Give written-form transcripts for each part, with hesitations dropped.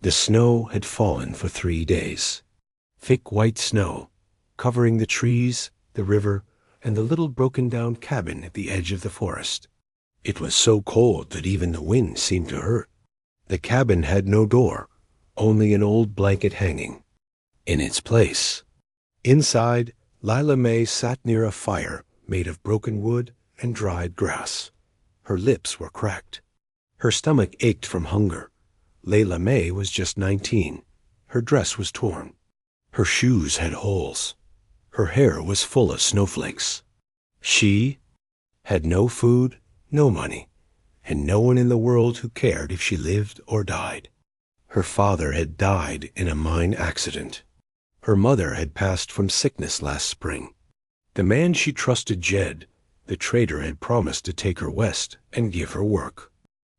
The snow had fallen for 3 days. Thick white snow, covering the trees, the river, and the little broken-down cabin at the edge of the forest. It was so cold that even the wind seemed to hurt. The cabin had no door, only an old blanket hanging in its place. Inside, Lila May sat near a fire made of broken wood and dried grass. Her lips were cracked. Her stomach ached from hunger. Layla May was just 19. Her dress was torn. Her shoes had holes. Her hair was full of snowflakes. She had no food, no money, and no one in the world who cared if she lived or died. Her father had died in a mine accident. Her mother had passed from sickness last spring. The man she trusted, Jed, the trader, had promised to take her west and give her work.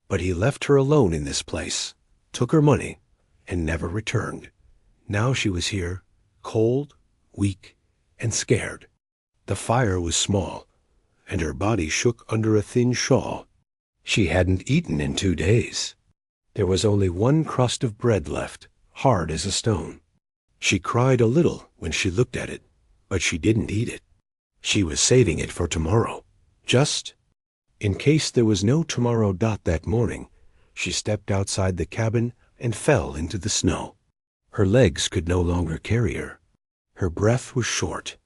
But he left her alone in this place, took her money, and never returned. Now she was here, cold, weak, and scared. The fire was small, and her body shook under a thin shawl. She hadn't eaten in 2 days. There was only one crust of bread left, hard as a stone. She cried a little when she looked at it, but she didn't eat it. She was saving it for tomorrow, just in case there was no tomorrow. That morning, she stepped outside the cabin and fell into the snow. Her legs could no longer carry her. Her breath was short.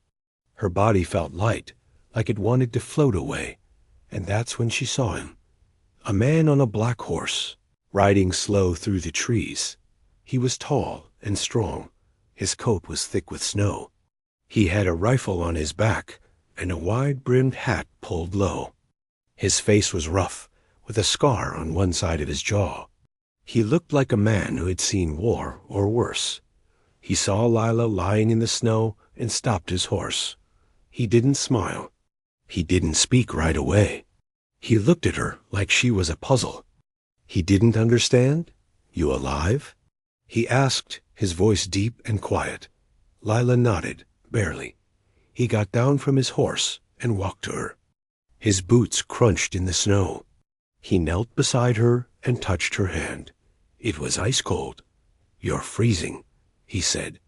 Her body felt light, like it wanted to float away, and that's when she saw him. A man on a black horse, riding slow through the trees. He was tall and strong. His coat was thick with snow. He had a rifle on his back and a wide-brimmed hat pulled low. His face was rough, with a scar on one side of his jaw. He looked like a man who had seen war or worse. He saw Lila lying in the snow and stopped his horse. He didn't smile. He didn't speak right away. He looked at her like she was a puzzle. He didn't understand. "You alive?" he asked, his voice deep and quiet. Lila nodded, barely. He got down from his horse and walked to her. His boots crunched in the snow. He knelt beside her and touched her hand. It was ice cold. "You're freezing," he said.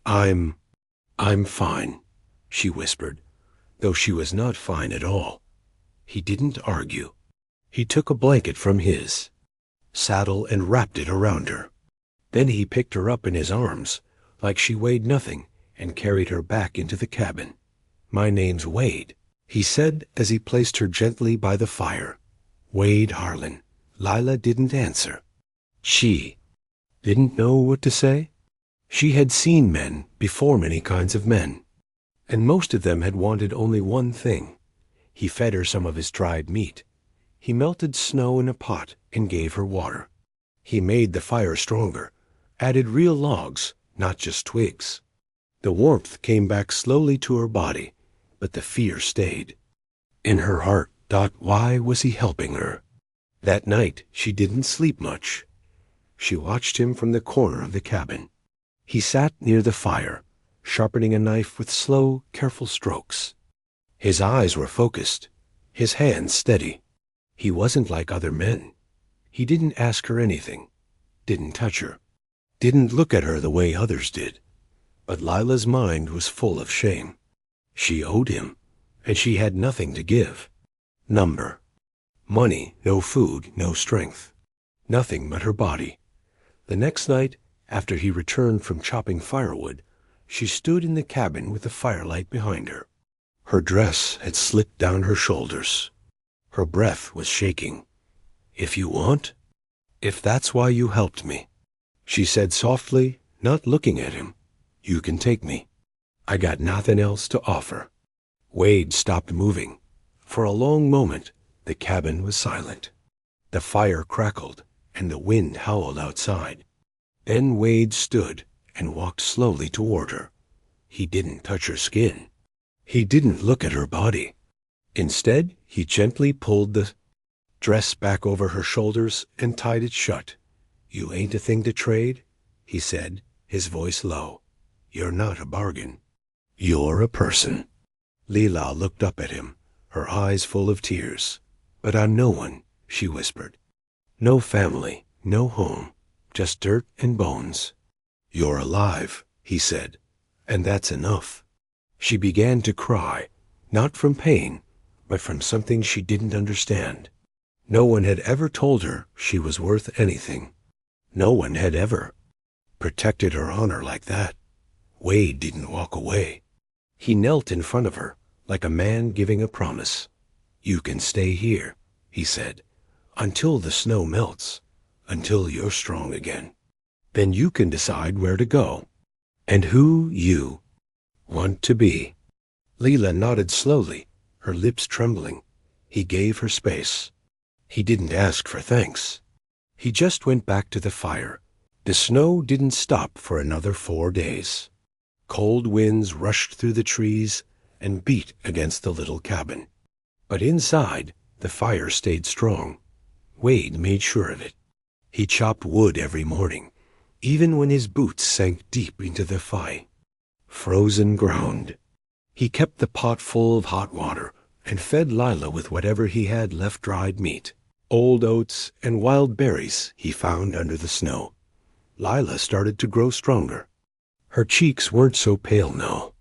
I'm fine," she whispered, though she was not fine at all. He didn't argue. He took a blanket from his saddle and wrapped it around her. Then he picked her up in his arms, like she weighed nothing, and carried her back into the cabin. "My name's Wade," he said as he placed her gently by the fire. "Wade Harlan." Lila didn't answer. She didn't know what to say. She had seen men before, many kinds of men, and most of them had wanted only one thing. He fed her some of his dried meat. He melted snow in a pot and gave her water. He made the fire stronger, added real logs, not just twigs. The warmth came back slowly to her body, but the fear stayed in her heart. Why was he helping her? That night she didn't sleep much. She watched him from the corner of the cabin. He sat near the fire, sharpening a knife with slow, careful strokes. His eyes were focused, his hands steady. He wasn't like other men. He didn't ask her anything, didn't touch her, didn't look at her the way others did. But Lila's mind was full of shame. She owed him, and she had nothing to give. Number. Money, no food, no strength. Nothing but her body. The next night, after he returned from chopping firewood, she stood in the cabin with the firelight behind her. Her dress had slipped down her shoulders. Her breath was shaking. "If you want, if that's why you helped me," she said softly, not looking at him, "you can take me. I got nothing else to offer." Wade stopped moving. For a long moment, the cabin was silent. The fire crackled, and the wind howled outside. Then Wade stood and walked slowly toward her. He didn't touch her skin. He didn't look at her body. Instead, he gently pulled the dress back over her shoulders and tied it shut. "You ain't a thing to trade," he said, his voice low. "You're not a bargain. You're a person." Leela looked up at him, her eyes full of tears. "But I'm no one," she whispered. "No family, no home, just dirt and bones. "You're alive," he said, "and that's enough." She began to cry, not from pain, but from something she didn't understand. No one had ever told her she was worth anything. No one had ever protected her honor like that. Wade didn't walk away. He knelt in front of her, like a man giving a promise. "You can stay here," he said, "until the snow melts, until you're strong again. Then you can decide where to go, and who you want to be." Leela nodded slowly, her lips trembling. He gave her space. He didn't ask for thanks. He just went back to the fire. The snow didn't stop for another 4 days. Cold winds rushed through the trees and beat against the little cabin. But inside, the fire stayed strong. Wade made sure of it. He chopped wood every morning, even when his boots sank deep into the frozen ground. He kept the pot full of hot water and fed Lila with whatever he had left, dried meat, old oats, and wild berries he found under the snow. Lila started to grow stronger. Her cheeks weren't so pale now.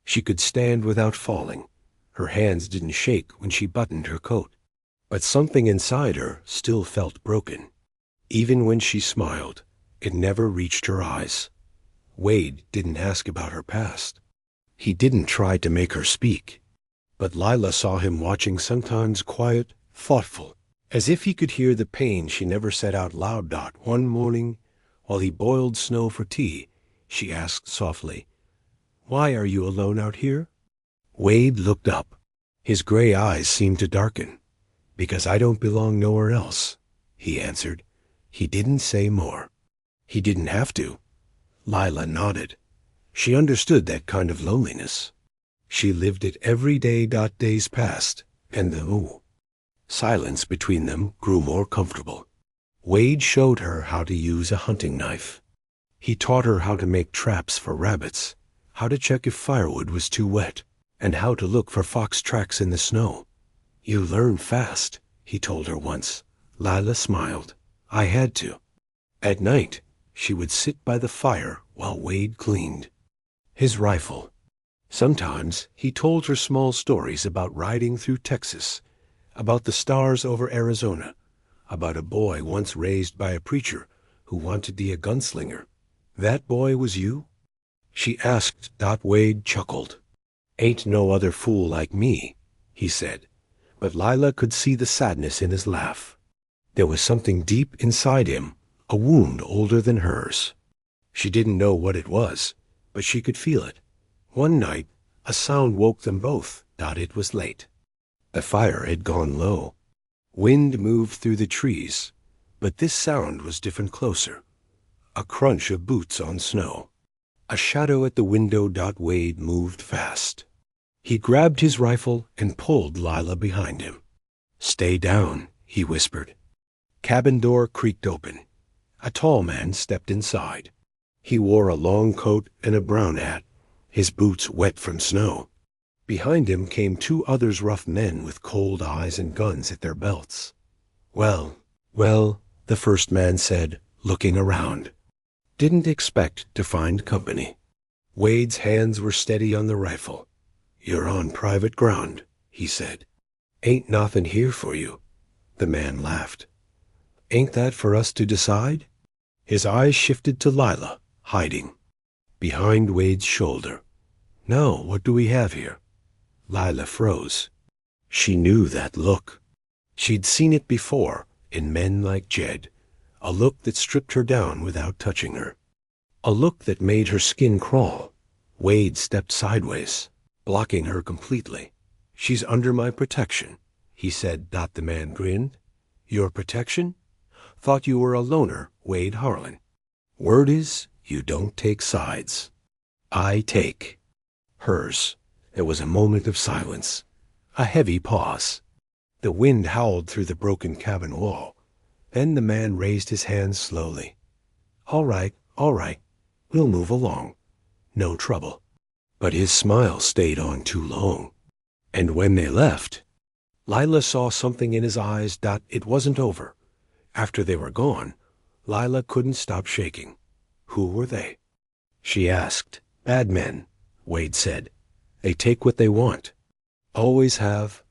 She could stand without falling. Her hands didn't shake when she buttoned her coat. But something inside her still felt broken. Even when she smiled, it never reached her eyes. Wade didn't ask about her past. He didn't try to make her speak. But Lila saw him watching, sometimes quiet, thoughtful, as if he could hear the pain she never said out loud. One morning, while he boiled snow for tea, she asked softly, "Why are you alone out here?" Wade looked up. His gray eyes seemed to darken. "Because I don't belong nowhere else," he answered. He didn't say more. He didn't have to. Lila nodded. She understood that kind of loneliness. She lived it every day. Days passed, and the silence between them grew more comfortable. Wade showed her how to use a hunting knife. He taught her how to make traps for rabbits, how to check if firewood was too wet, and how to look for fox tracks in the snow. "You learn fast," he told her once. Lila smiled. "I had to." At night, she would sit by the fire while Wade cleaned his rifle. Sometimes he told her small stories about riding through Texas, about the stars over Arizona, about a boy once raised by a preacher who wanted to be a gunslinger. "That boy was you?" she asked. Wade chuckled. "Ain't no other fool like me," he said. But Lila could see the sadness in his laugh. There was something deep inside him, a wound older than hers. She didn't know what it was, but she could feel it. One night, a sound woke them both. It was late. The fire had gone low. Wind moved through the trees, but this sound was different, closer. A crunch of boots on snow. A shadow at the window. Wade moved fast. He grabbed his rifle and pulled Lila behind him. "Stay down," he whispered. Cabin door creaked open. A tall man stepped inside. He wore a long coat and a brown hat, his boots wet from snow. Behind him came 2 others, rough men with cold eyes and guns at their belts. Well, the first man said, looking around. Didn't expect to find company." Wade's hands were steady on the rifle. "You're on private ground," he said. "Ain't nothing here for you." The man laughed. "Ain't that for us to decide?" His eyes shifted to Lila, hiding behind Wade's shoulder. "No, what do we have here?" Lila froze. She knew that look. She'd seen it before in men like Jed, a look that stripped her down without touching her, a look that made her skin crawl. Wade stepped sideways, blocking her completely. "She's under my protection," he said. The man grinned. "Your protection? Thought you were a loner, Wade Harlan. Word is, you don't take sides." "I take hers." There was a moment of silence, a heavy pause. The wind howled through the broken cabin wall. Then the man raised his hands slowly. All right, we'll move along. No trouble." But his smile stayed on too long. And when they left, Lila saw something in his eyes. It wasn't over. After they were gone, Lila couldn't stop shaking. Who were they? She asked. Bad men, Wade said. They take what they want. Always have.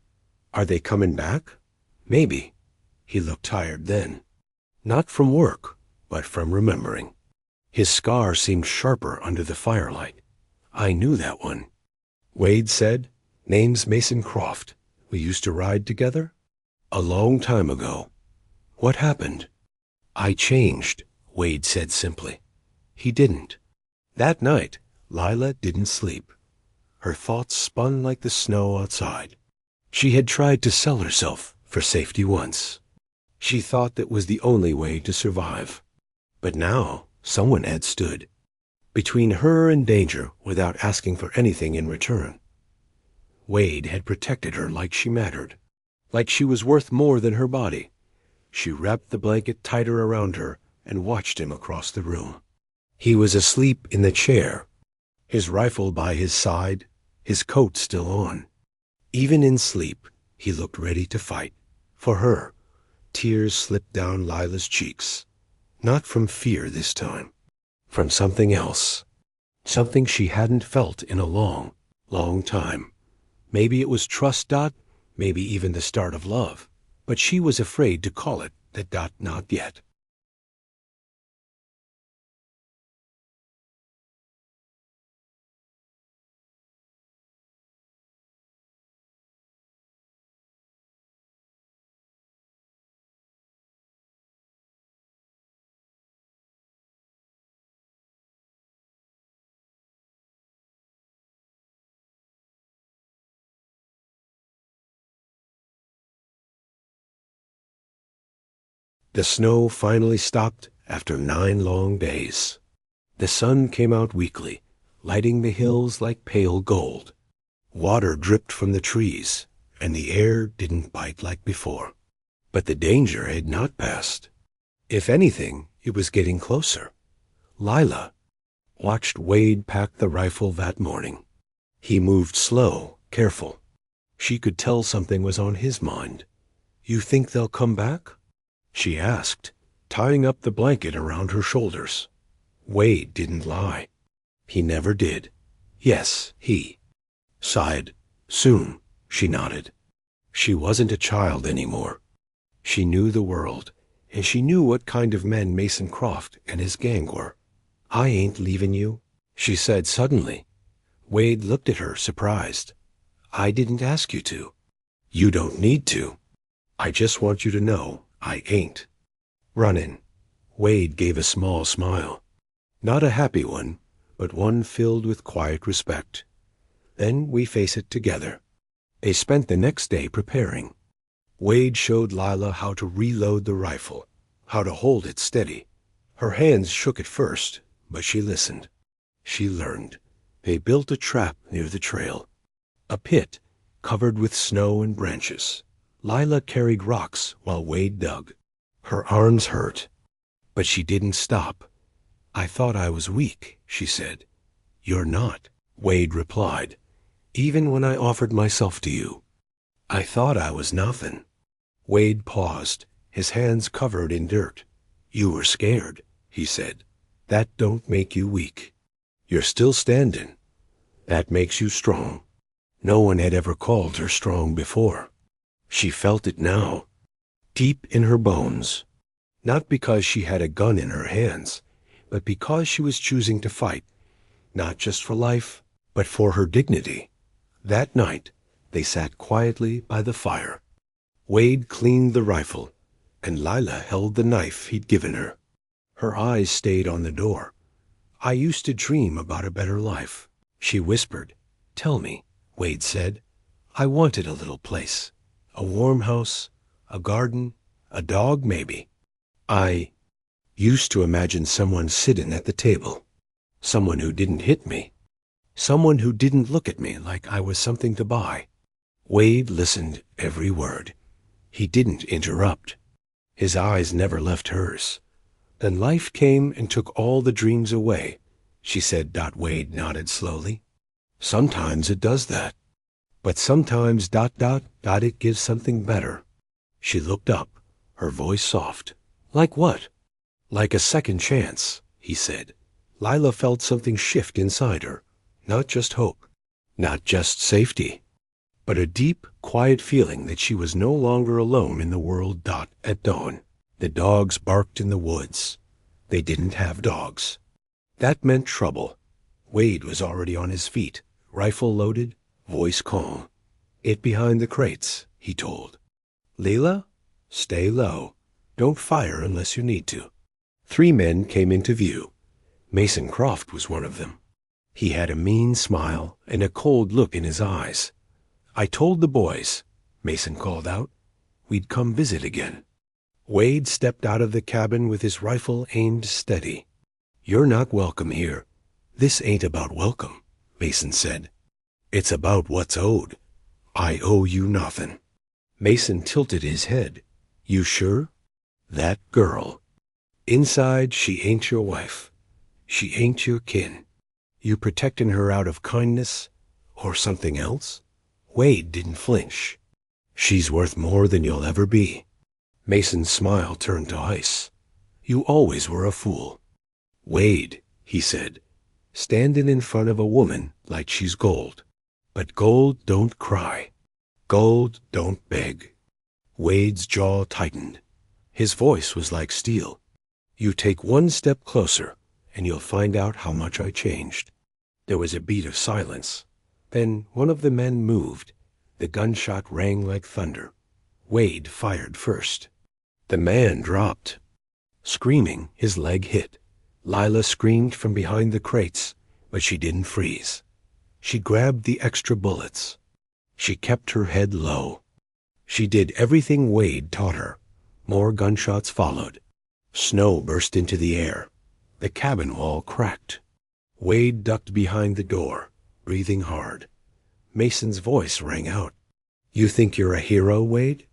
Are they coming back? Maybe. He looked tired then. Not from work, but from remembering. His scar seemed sharper under the firelight. I knew that one. Wade said, Name's Mason Croft. We used to ride together? A long time ago. What happened? I changed, Wade said simply. He didn't. That night, Lila didn't sleep. Her thoughts spun like the snow outside. She had tried to sell herself for safety once. She thought that was the only way to survive. But now, someone had stood between her and danger without asking for anything in return. Wade had protected her like she mattered, like she was worth more than her body. She wrapped the blanket tighter around her and watched him across the room. He was asleep in the chair, his rifle by his side, his coat still on. Even in sleep, he looked ready to fight. For her, tears slipped down Lila's cheeks. Not from fear this time. From something else. Something she hadn't felt in a long, long time. Maybe it was trust, Dot. Maybe even the start of love. But she was afraid to call it that. Not yet. The snow finally stopped after 9 long days. The sun came out weakly, lighting the hills like pale gold. Water dripped from the trees, and the air didn't bite like before. But the danger had not passed. If anything, it was getting closer. Lila watched Wade pack the rifle that morning. He moved slow, careful. She could tell something was on his mind. You think they'll come back? She asked, tying up the blanket around her shoulders. Wade didn't lie. He never did. Yes, he sighed. Soon, she nodded. She wasn't a child anymore. She knew the world, and she knew what kind of men Mason Croft and his gang were. I ain't leaving you, she said suddenly. Wade looked at her, surprised. I didn't ask you to. You don't need to. I just want you to know I ain't. Runnin'. Wade gave a small smile. Not a happy one, but one filled with quiet respect. Then we face it together. They spent the next day preparing. Wade showed Lila how to reload the rifle, how to hold it steady. Her hands shook at first, but she listened. She learned. They built a trap near the trail. A pit covered with snow and branches. Lila carried rocks while Wade dug. Her arms hurt, but she didn't stop. I thought I was weak, she said. You're not, Wade replied. Even when I offered myself to you, I thought I was nothing. Wade paused, his hands covered in dirt. You were scared, he said. That don't make you weak. You're still standing. That makes you strong. No one had ever called her strong before. She felt it now, deep in her bones. Not because she had a gun in her hands, but because she was choosing to fight, not just for life, but for her dignity. That night, they sat quietly by the fire. Wade cleaned the rifle, and Lila held the knife he'd given her. Her eyes stayed on the door. I used to dream about a better life, she whispered. Tell me, Wade said. I wanted a little place. A warm house, a garden, a dog maybe. I used to imagine someone sitting at the table. Someone who didn't hit me. Someone who didn't look at me like I was something to buy. Wade listened every word. He didn't interrupt. His eyes never left hers. Then life came and took all the dreams away, she said. Wade nodded slowly. Sometimes it does that. But sometimes ... it gives something better. She looked up, her voice soft. Like what? Like a second chance, he said. Lila felt something shift inside her. Not just hope, not just safety, but a deep, quiet feeling that she was no longer alone in the world. At dawn, the dogs barked in the woods. They didn't have dogs. That meant trouble. Wade was already on his feet, rifle loaded, voice calm. "It behind the crates," he told. "Leela, stay low. Don't fire unless you need to." 3 men came into view. Mason Croft was one of them. He had a mean smile and a cold look in his eyes. "I told the boys," Mason called out, "we'd come visit again." Wade stepped out of the cabin with his rifle aimed steady. "You're not welcome here. This ain't about welcome," Mason said. "It's about what's owed. I owe you nothing." Mason tilted his head. "You sure? That girl. Inside, she ain't your wife. She ain't your kin. You protecting her out of kindness or something else?" Wade didn't flinch. "She's worth more than you'll ever be." Mason's smile turned to ice. "You always were a fool." "Wade," he said, "standing in front of a woman like she's gold. But gold don't cry. Gold don't beg." Wade's jaw tightened. His voice was like steel. "You take one step closer, and you'll find out how much I changed." There was a beat of silence. Then one of the men moved. The gunshot rang like thunder. Wade fired first. The man dropped. Screaming, his leg hit. Lila screamed from behind the crates, but she didn't freeze. She grabbed the extra bullets. She kept her head low. She did everything Wade taught her. More gunshots followed. Snow burst into the air. The cabin wall cracked. Wade ducked behind the door, breathing hard. Mason's voice rang out. "You think you're a hero, Wade?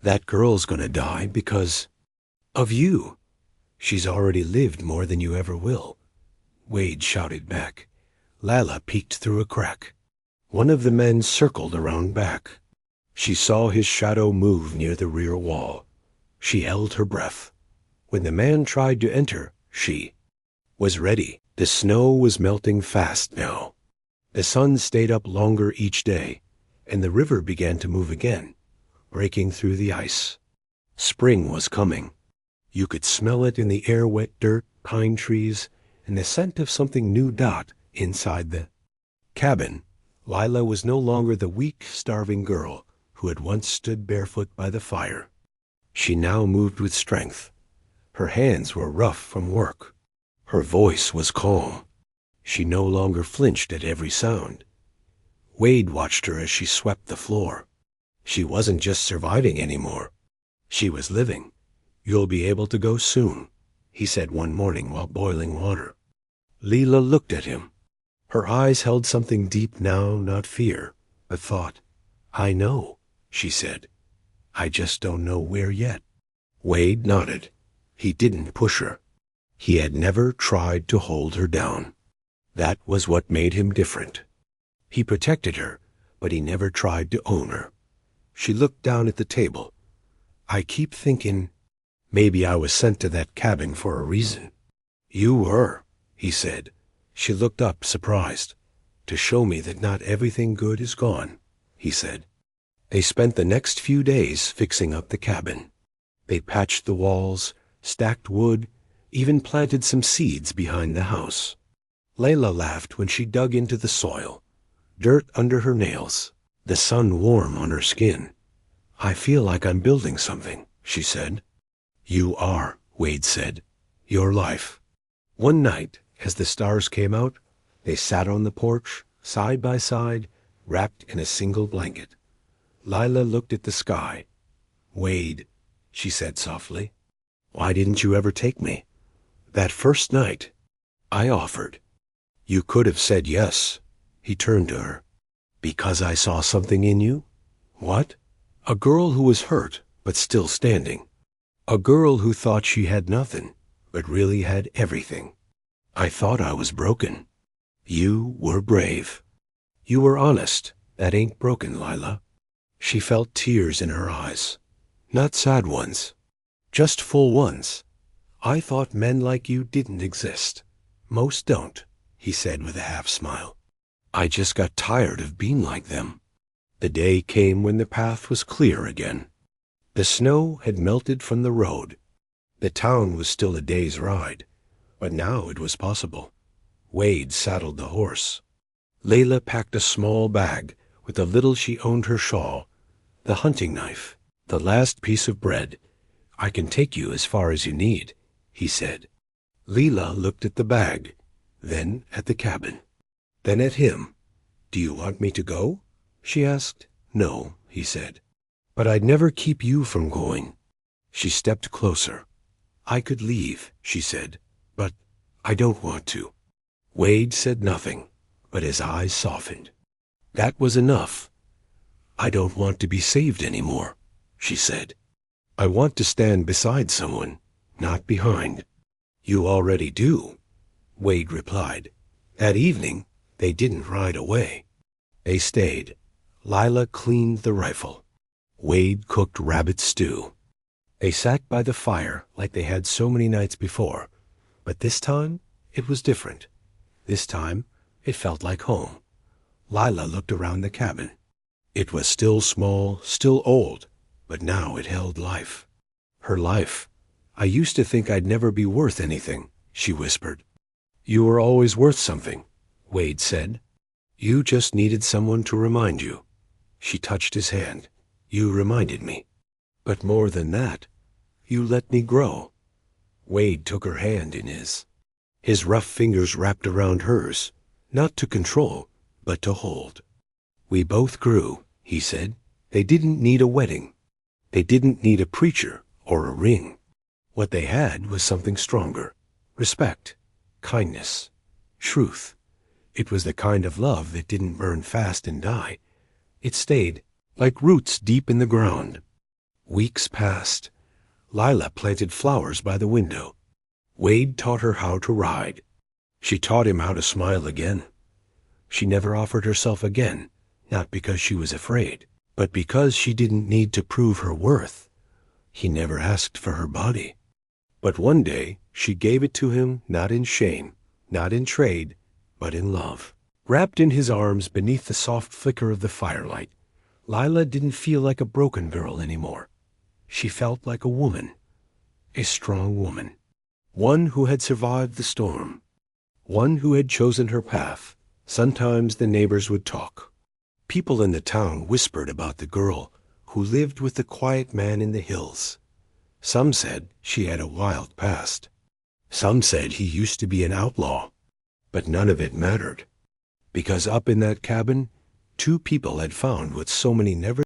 That girl's gonna die because of you. She's already lived more than you ever will." Wade shouted back. Lila peeked through a crack. One of the men circled around back. She saw his shadow move near the rear wall. She held her breath. When the man tried to enter, she was ready. The snow was melting fast now. The sun stayed up longer each day, and the river began to move again, breaking through the ice. Spring was coming. You could smell it in the air, wet dirt, pine trees, and the scent of something new. Inside the cabin, Lila was no longer the weak, starving girl who had once stood barefoot by the fire. She now moved with strength. Her hands were rough from work. Her voice was calm. She no longer flinched at every sound. Wade watched her as she swept the floor. She wasn't just surviving anymore. She was living. "You'll be able to go soon," he said one morning while boiling water. Leela looked at him. Her eyes held something deep now, not fear, but thought. "I know," she said. "I just don't know where yet." Wade nodded. He didn't push her. He had never tried to hold her down. That was what made him different. He protected her, but he never tried to own her. She looked down at the table. "I keep thinking maybe I was sent to that cabin for a reason." "You were," he said. She looked up, surprised. "To show me that not everything good is gone," he said. They spent the next few days fixing up the cabin. They patched the walls, stacked wood, even planted some seeds behind the house. Layla laughed when she dug into the soil. Dirt under her nails, the sun warm on her skin. "I feel like I'm building something," she said. "You are," Wade said. "Your life." One night, as the stars came out, they sat on the porch, side by side, wrapped in a single blanket. Lila looked at the sky. "Wade," she said softly, "why didn't you ever take me? That first night, I offered. You could have said yes." He turned to her. "Because I saw something in you?" "What?" "A girl who was hurt, but still standing. A girl who thought she had nothing, but really had everything. I thought I was broken. You were brave. You were honest. That ain't broken, Lila." She felt tears in her eyes. Not sad ones, just full ones. I thought men like you didn't exist. Most don't, he said with a half-smile. I just got tired of being like them. The day came when the path was clear again. The snow had melted from the road. The town was still a day's ride, but now it was possible. Wade saddled the horse. Layla packed a small bag with the little she owned, her shawl, the hunting knife, the last piece of bread. I can take you as far as you need, he said. Leela looked at the bag, then at the cabin, then at him. Do you want me to go? She asked. No, he said. But I'd never keep you from going. She stepped closer. I could leave, she said, but I don't want to. Wade said nothing, but his eyes softened. That was enough. I don't want to be saved anymore, she said. I want to stand beside someone, not behind. You already do, Wade replied. That evening, they didn't ride away. They stayed. Lila cleaned the rifle. Wade cooked rabbit stew. They sat by the fire like they had so many nights before, but this time it was different. This time it felt like home. Lila looked around the cabin. It was still small, still old, but now it held life. Her life. I used to think I'd never be worth anything, she whispered. You were always worth something, Wade said. You just needed someone to remind you. She touched his hand. You reminded me. But more than that, you let me grow. Wade took her hand in his. His rough fingers wrapped around hers, not to control, but to hold. We both grew, he said. They didn't need a wedding. They didn't need a preacher or a ring. What they had was something stronger. Respect, kindness, truth. It was the kind of love that didn't burn fast and die. It stayed, like roots deep in the ground. Weeks passed. Lila planted flowers by the window. Wade taught her how to ride. She taught him how to smile again. She never offered herself again, not because she was afraid, but because she didn't need to prove her worth. He never asked for her body. But one day she gave it to him, not in shame, not in trade, but in love. Wrapped in his arms beneath the soft flicker of the firelight, Lila didn't feel like a broken girl anymore. She felt like a woman, a strong woman, one who had survived the storm, one who had chosen her path. Sometimes the neighbors would talk. People in the town whispered about the girl who lived with the quiet man in the hills. Some said she had a wild past. Some said he used to be an outlaw. But none of it mattered, because up in that cabin, two people had found what so many never